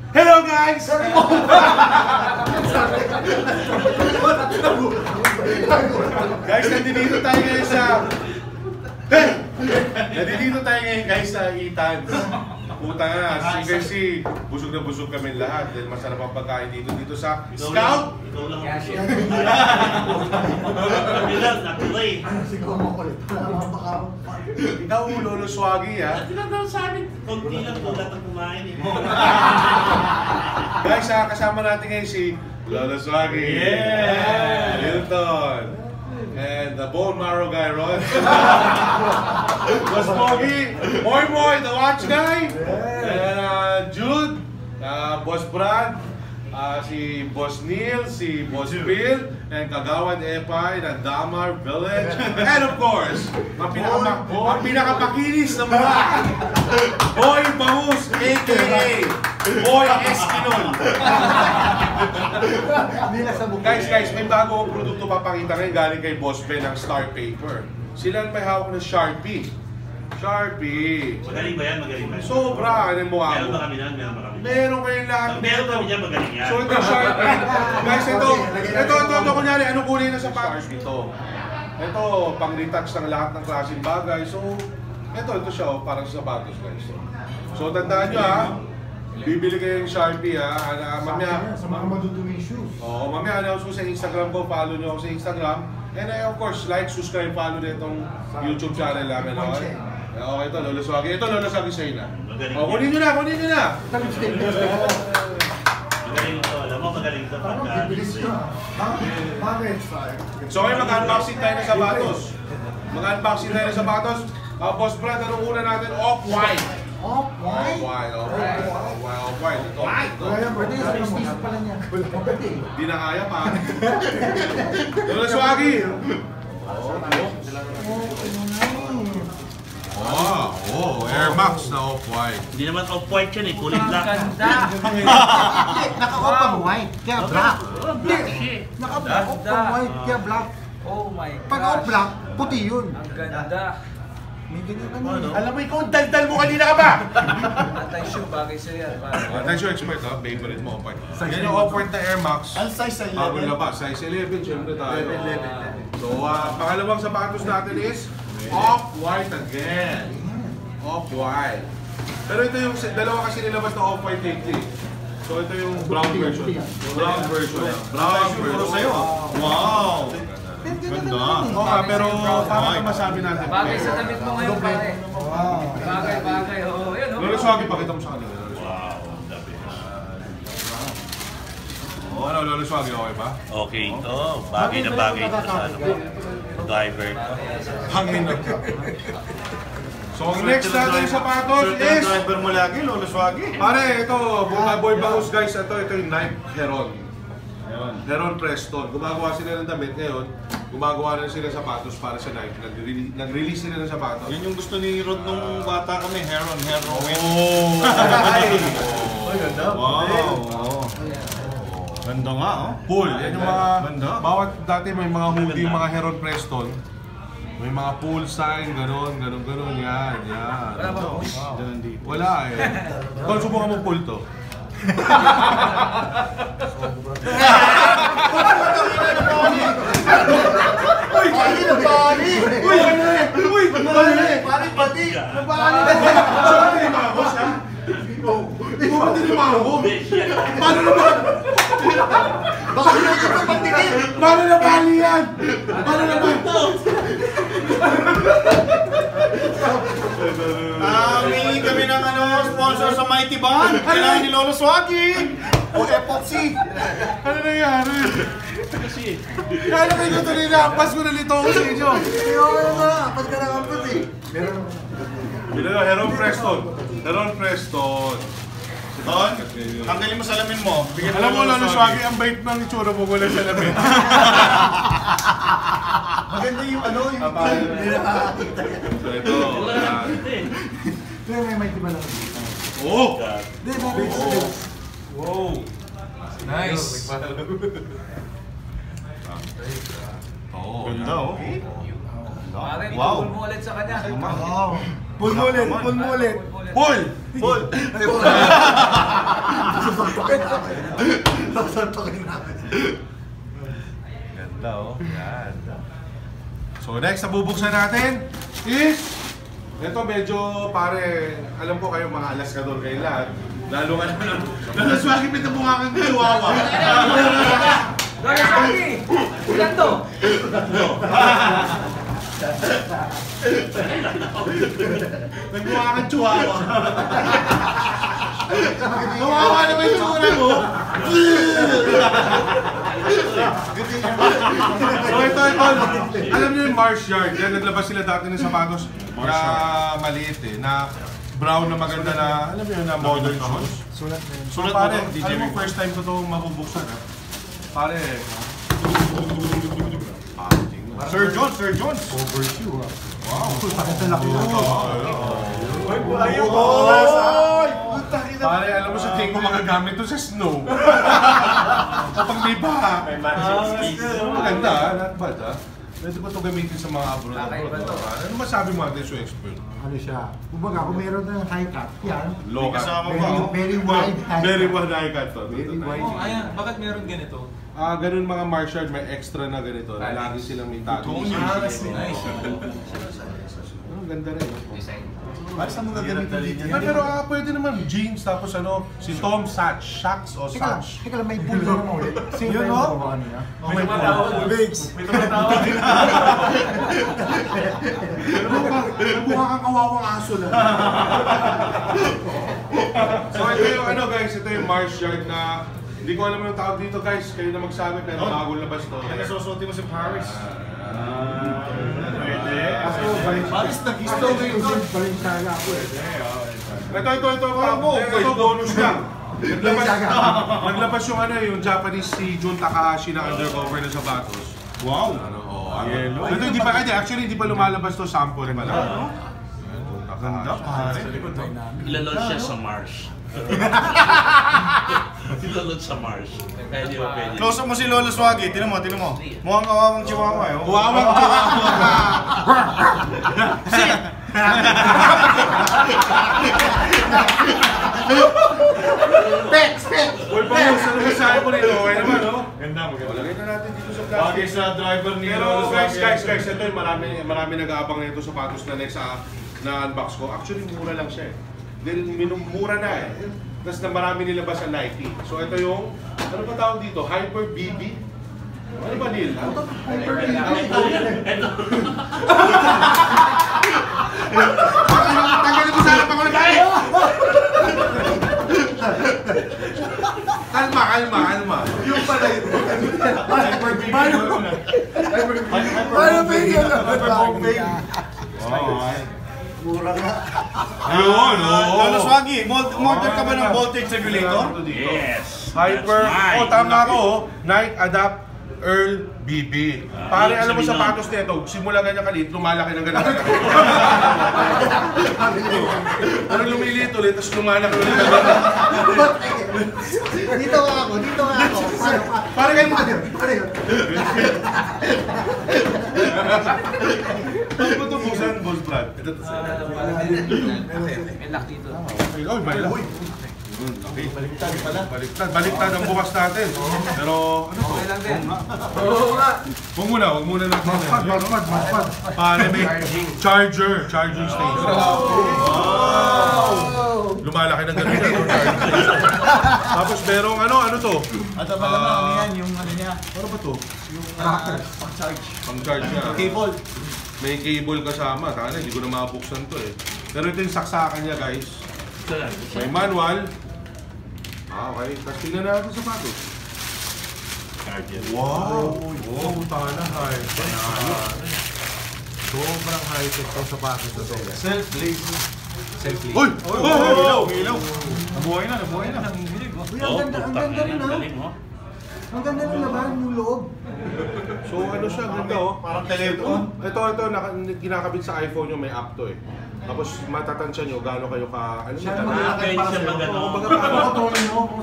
Hello guys! Guys, nandito tayo ngayon sa... Nandito tayo ngayon guys sa Ethan. Puta nga, kasi busog na busog kami lahat dahil masarap ang pagkain dito sa Scout! Ikaw lang. Ikaw, Lolo Swaggy ha? Tinatawag sa amin, konti lang po lahat ang kumain eh. Guys, kasama natin ngayon si Lolo Swaggy. Hilton. And the bone marrow guy, Ron. Boss Pogi. Moy Moy, the watch guy. And Jude. Boss Brad. Si Boss Neil. Si Boss Bill. And Kagawan Epay ng Damar Village. And of course, ang pinakapakinis na mga Boy Bangus, a.k.a. Boy Eskinol. Guys, may bago akong produkto papakita ngayon galing kay Boss Ben ng Star Paper. Sila may hawak ng Sharpie. Sharpie. Magaling ba yan? Magaling ba yan? Sobra, ano yung mukha mo? Meron ba kami yan? Meron ba kami yan? Meron kayong lahat. Meron kami yan, magaling yan. So ito Sharpie. Guys, ito, kunyari, anong kulay na sapatos? Ito, pang-retouch ng lahat ng klaseng bagay. So, ito siya, parang sapatos guys. So, tandaan nyo ha. Bibili kayo yung Sharpie ha. Mamaya, sa mga maduduming shoes. Oo, mamaya announce ko sa Instagram ko. Follow nyo ako sa Instagram. And of course, like, subscribe, follow na itong YouTube channel namin. Okay, ito, Lolo Swaggy. Ito, Lolo Swaggy sa'yo na. Kunin nyo na, kunin nyo na! Magaling ito. Alam mo, magaling ito. So ngayon, mag-unboxing tayo ng sapatos. Mag-unboxing tayo ng sapatos. Boss Brad, anong una natin? Off-white. Off-white? Off-white. Ito. Pwede sa business pala niya. Di na kaya pa. Lolo Swaggy! Air Max na Off-white. Hindi naman off-white yan eh. Kulay black. Naka-off-white, kaya black. Naka-off-white, kaya black. Oh my God. Pag off-black, puti yun. Ang ganda. May ganyan ano. Alam mo, ikaw ang daldal mo kanina ka ba? Anti-shoe, bagay sa'yo yan. Attention expert ha, favorite mo Off-white. Yan yung Off-white na Air Max. Ang size sa Bagong labas, size 11, syempre tayo. So, pangalawang sapatos natin is Off-white again. Off-white. Pero ito yung dalawa kasi nilabas na Off-white lately. So, ito yung brown version. Brown version. Brown version. Wow! Ganda. Oo pero parang ito masabi natin. Bagay sa damit mo ngayon, pare. Bagay. Oo, yan. Lolo Swaggy, pakita mo sa kanila. Wow. Dabi. Ano, Lolo Swaggy, okay ba? Okay ito. Bagay na bagay ito sa ano po. Driver. Hangin na. So, ang next natin yung sapatos is... driver mo lagi, Lolo Swaggy. Pare, ito, Boy Bangus guys, ito yung Nike Heron. Heron Preston. Gumagawa sila ng damit ngayon. Gumagawa na sila ng sapatos para sa Nike. Nag-release sila ng sapatos. Yan yung gusto ni Rod nung bata kami, Heron. Oh! Wow! Ganda nga, oh. Pool. Yan yung mga... Ganda. Bawat dati may mga hoodie, mga Heron Preston. May mga pool sign, gano'n. Yan. Wala ba push? Wala eh. Tol, subukan mo pool to. Paano na bali yan? Humingi kami ng sponsor sa Mighty Band. Kailangan ni Lolo Swaggy. O epoxy. Ano nangyari? Kaya kayo ito nilampas ko nalito ko sa inyo. Ayoko na, pas ka nakampas eh. Heron Preston. Don, tanggalin mo salamin mo. Bigyan Alam mo, Lolo Swaggy, ang bait ng itsura mo wala sa lamin. Maganda yung ano, yung hindi nakakakita yan. So ito. Pero may diba lang. Oh! Wow. Nice. Ganda, oh. Pare, Wow. pull mo ulit sa kanya. Wow. Pull mo ulit. Pull! Paul! Ganda oh. Yan. So next na bubuksan natin is ito medyo pare, alam ko kayo mga alaskador kayo lahat. Lalo nga naman, lalaswagi pinabungangan ng chihuahua. Lalaswagi! Ilan to? Nagbungangan chihuahua. Kawawa naman yung tsura mo. So ito. Alam niyo yung Marsh Yard. Yan, naglabas sila dati ng sapatos na maliit eh. Na brown na maganda na, alam niyo na modern shoes. So pare, alam mo first time ko ito mabubuksan ha. Pare. Sir Jones. Overshoe ha. Wow. Bakit na laki na ito? Pare, alam mo sa tingin ko magagamit ito sa snow. Kapag may baha. Maganda ha, not bad ha. Pwede ba ito gamitin sa mga abroad? Ano masabi mo natin sa expert? Ano siya? Kumbaga, kung meron ng high cut, yan. Low cut. Very wide high cut. Very wide high cut to. Very wide. Oh, ayan. Bakit meron ganito? Ganun mga Marshall, may extra na ganito. Na lagi silang may tag. Nice. Ganda rin. Design. Para sa mga gamitin dito. Pero pwede naman jeans tapos ano, si Tom Satch, Shacks o Satch. Teka lang, may pool na naman ulit. Same Yun, time no? ba ano niya? May pool. May tumatawag. Pero mukha kang kawawang aso na. So ito yung ano guys, ito yung Marsh Yard na hindi ko alam yung tawag dito guys, kayo na magsabi pero bagong labas to. Nasusuti mo si Paris. Paris nag-gusto ngayon doon. Balinsyaga ako eh. Ito bonus lang. Naglabas yung ano yung Japanese si Jun Takahashi na undercover na sapatos. Wow. Yellow. Ito hindi pa kanya, actually hindi pa lumalabas to, sample pa lang. Ganda pa. Ilalunch siya sa Marsh. Ilalunch sa Marsh. Pwede. Close up mo si Lolo Swaggy. Tinan mo. Mukhang kawawang chihuahua eh. Huwawang chihuahua! Pex! Uy, Pangos, ano masabi ko rito? Okay naman, no? Ganda, maganda. Lagay na natin dito sa Bagay plastic. sa driver ni Pero Lolo Swaggy. guys, ito yung marami nag-aabang na ito sapatos na next na unbox ko. Actually, mura lang siya eh. Dahil mura na eh. Tapos na marami nilabas ang Nike. So ito yung, ano pa tawag dito? Hyper BB? Ano ba Neil? Hyper BB. Tanggalin mo sana pang ulit tayo! Kalma. Yung pala yun. Hyper BB. Paano ba yun? Mura nga. Ayun, Lolo Swaggy, model ka ba ng voltage regulator? Yes. Hyper. That's Oh, tama ako oh. Nike Adapt Earl BB. Pare, alam mo sapatos nito, simula ganyan kalit, lumalaki ng ganyan. Pero lumiliit ulit, tapos lumalaki ulit ng ganyan. Dito nga ako. Pare kayo mo. Ano yun? Ano ba ito buksan, Boss Brad? Ito to sir. May lock dito. Oh, may lahoy. Okay. Baliktad ang bukas natin. Pero ano to? Okay lang din. Huwag muna lang. Matpad. Pare, may charging station. Lumalaki ng ganun. Tapos merong ano to? At malamang yan, yung ano niya. Ano ba to? Pang-charge niya. Cable. May cable kasama. Tana, hindi ko na mabuksan to eh. Pero ito yung saksakan niya guys. May manual. Okay. Tapos tingnan natin sapatos. Wow! Wow, tana high. Sobrang high-tech itong sapatos na to. Self-lace. Uy! Ilaw. Nabuhay na. Uy, ang ganda rin ha. Ang ganda ng laban, yung loob. So ano siya, ganda oh. Parang telephone. Ito, kinakabit sa iPhone yung may app to eh. Tapos matatansya nyo gaano kayo ka, ano siya, Pwede siya magano. Kumbaga paano?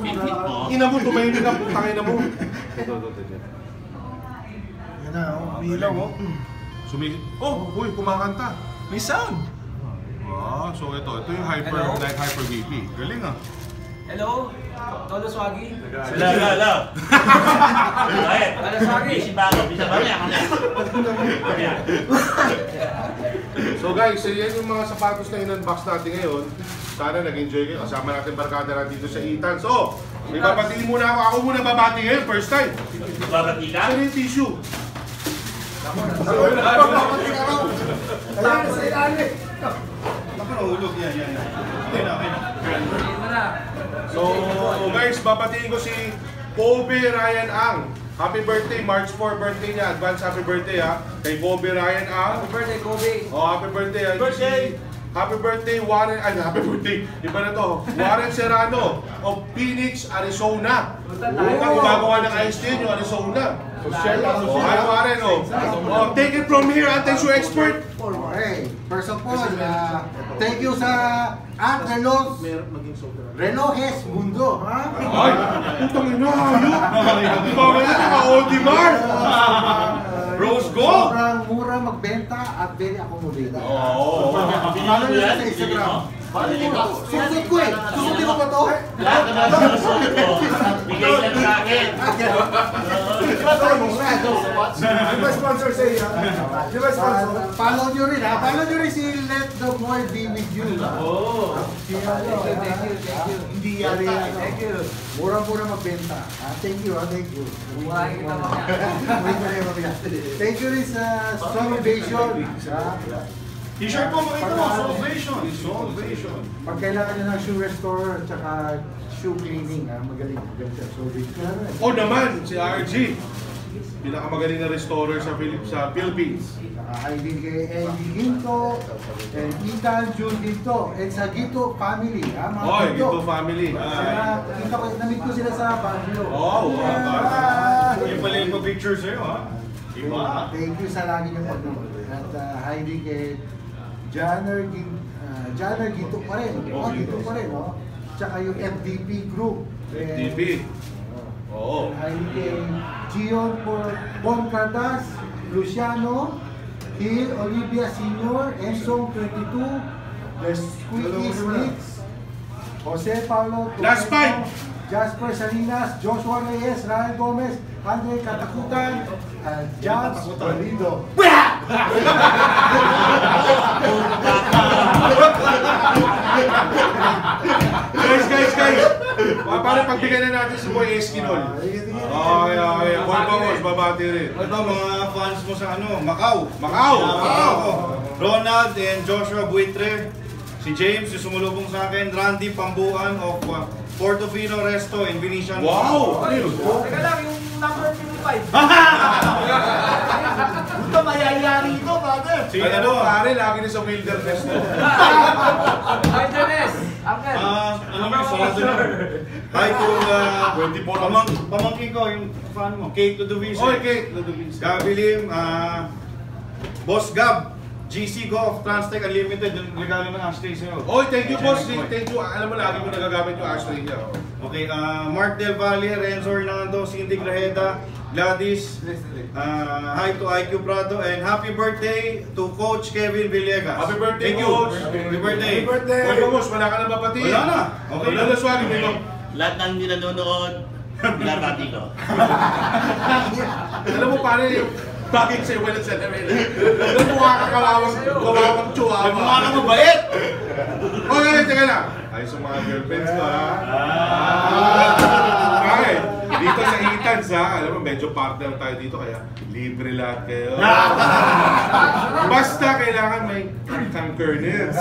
Fit mo. Ina mo, tumahimik na, putangin na mo. Ito. Yan na, oh. Ilaw oh. Uy, kumakanta. May sound. So ito yung Nike Hyper BP. Galing ah. Hello? Lolo Swaggy. Sila. Bakit? Lolo Swaggy. Bisa bago yan. So guys, yan yung mga sapatos na in-unbox natin ngayon. Sana nag-enjoy kayo. Kasama natin barkada natin dito sa Itan. So, may babatiin muna ako. Ako muna babati ngayon, first time. Babati ka? Saan yung tissue? Ayun, sa ilalim. Nakanahulog yan. Okay na. So guys, babatiin ko si Kobe Ryan Ang. Happy birthday, March 4 birthday niya. Advance happy birthday ha. Kay Kobe Ryan Ang. Happy birthday, Kobe. Oh, happy birthday. Birthday! Happy birthday, Warren. Ay, happy birthday. Iba na to. Warren Serrano of Phoenix, Arizona. Ang gumagawa ng ice cream, yung Arizona. Oh, hi Warren. Oh, take it from here, anti-shoe expert. Okay, first of all, thank you sa Relojes Mundo, ha? Ay, putang ina, ayun. Bakit na ka, Odimar? Rose Gold. Sobrang mura magbenta at very accommodating. Oo. Paano nyo sa Instagram? Susot ko eh! Susutin mo ba to? Bigay lang sa akin. Di ba sponsor sa iyo? Di ba sponsor? Follow nyo rin ha? Follow nyo rin si Let the Boy Be With You. Thank you. Hindi yan yan. Thank you. Mura-mura magbenta. Thank you. Thank you. Buhay kita mamaya. Thank you rin sa Solvation. T-shirt po makita mo, Solvation. Pag kailangan nyo ng shoe restorer at saka shoe cleaning, magaling siya. Solvation. O naman, si RG. Pinakamagaling na restorer sa Philippines. ID kay Eddie Ginto, and Ethan June Ginto, and sa Ginto family, mga Oy, Ginto family. Namit ko sila sa Baguio. Oh, Yung pala yung picture sa'yo, ha? Iba. Thank you sa lagi niyong pagnood. At ID kay Janner Ginto pa rin. Ginto pa rin, no? Tsaka yung FDP group. FDP. Oo. ID kay Gion Boncardas, Luciano, Hill, Olivia Sr., Enzo 22, The Squeaky Snicks, Jose Paulo Last five. Jasper Salinas, Joshua Reyes, Ryan Gomez, Andre Katakutan, at Jobs Valido. Guys! Para pagbigyan na natin si Boy Eskinol. Okay. Boy Bangos, babati rin. Ito mga fans mo sa Macau. Macau! Ronald and Joshua Buitre. Si James, yung sumulubong sa akin. Randy Pambuan of Portofino Resto in Venetian. Wow! Teka lang, yung number 55. Ito mayayari ito, brother. Si Pare, lagi na sa wilderness to. Hi, Dennis. Uncle. Ano mo, sarado na. Hi to, pamangkin ko, yung fan mo, Kate Ludovice. Oy, Kate Ludovice. Gabi Lim, Boss Gab, GC Golf, Transtech Unlimited, yung regalo ng ashtray sa'yo. Oy, thank you boss. Thank you. Alam mo, lagi mo nagagamit yung ashtray niya. Okay, Mark Del Valle, Renzo Hernando, Cindy Grajeda, Gladys, hi to IQ Prado, and happy birthday to Coach Kevin Villegas. Happy birthday, Thank you. Coach. Happy birthday. Boy Bangos, wala ka na babatiin. Wala na. Okay. Wala na swagi mo. Lahat ng hindi nanonood, binabati ko. Alam mo pare, bakit sa'yo wala sa namin? Alam mo mukha ka kawawang chihuahua. Mukha ka mabait. Okay, teka lang. Ayos sa mga girlfriends ko ha. Bakit? Dito sa Itans ha, alam mo medyo partner tayo dito kaya libre lahat kayo. Basta kailangan may concurrence.